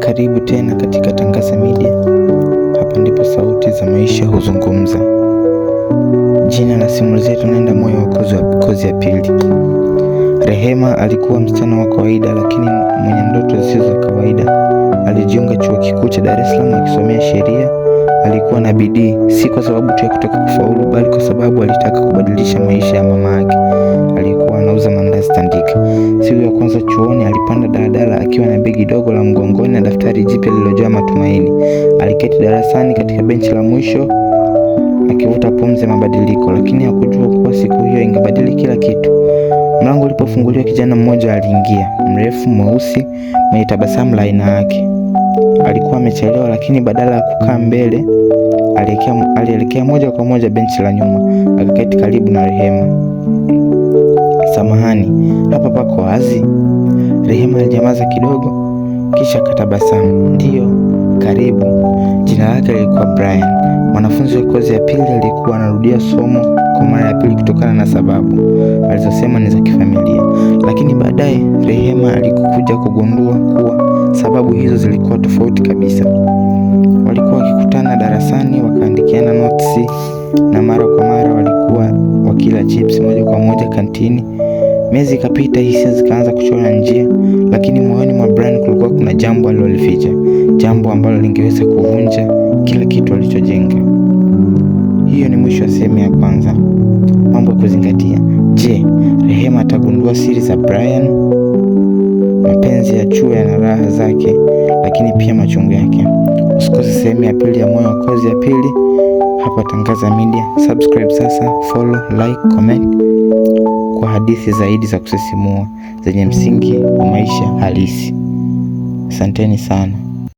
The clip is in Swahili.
Karibu tena katika Tangaza Media. Hapa ndipo sauti za maisha huzungumza. Jina la simulizi letu Nenda Moyo wa Kozi ya Pili. Rehema alikuwa msichana wa kawaida lakini mwenye ndoto zisizo za kawaida. Alijiunga chuo kikuu cha Dar es Salaam akisomea sheria. Alikuwa na bidii, si kwa sababu tu ya kutaka kufaulu, bali kwa sababu alitaka kubadilisha maisha ya mama yake. Alikuwa anauza mandazi Tandika. Siku ya kwanza chuoni alipanda daladala akiwa na begi dogo la mgongoni na daftari jipya lililojaa matumaini. Aliketi darasani katika benchi la mwisho akivuta pumzi ya mabadiliko, lakini hakujua kuwa siku hiyo ingebadili kila kitu. Mlango ulipofunguliwa, kijana mmoja aliingia, mrefu, mweusi, mwenye tabasamu la aina yake. Alikuwa amechelewa, lakini badala ya kukaa mbele, alielekea moja kwa moja benchi la nyuma, akaketi karibu na Rehema. "Samahani, hapa pako wazi?" Rehema alijamaza kidogo, kisha akatabasamu. "Ndio, karibu." Jina lake lilikuwa Brian, mwanafunzi wa kozi ya pili aliyekuwa anarudia somo kwa mara ya pili kutokana na sababu alizosema ni za kifamilia. Lakini baadaye Rehema alikuja kugundua kuwa sababu hizo zilikuwa tofauti kabisa. Walikuwa wakikutana darasani, wakaandikiana notes, na mara kwa mara walikuwa wakila chips moja kwa moja kantini. Miezi ikapita, hisia zikaanza kuchora njia, lakini moyoni mwa Brian kulikuwa kuna jambo alilolificha, jambo ambalo lingeweza kuvunja kila kitu alichojenga. Hiyo ni mwisho wa sehemu ya kwanza. Mambo ya kuzingatia. Je, Rehema atagundua siri za Brian? Mapenzi ya chuo yana raha zake, lakini pia machungu yake. Usikose sehemu ya pili ya Moyo wa Kozi ya Pili hapa Tangaza Media. Subscribe sasa, follow, like, comment kwa hadithi zaidi za kusisimua zenye msingi wa maisha halisi. Asanteni sana.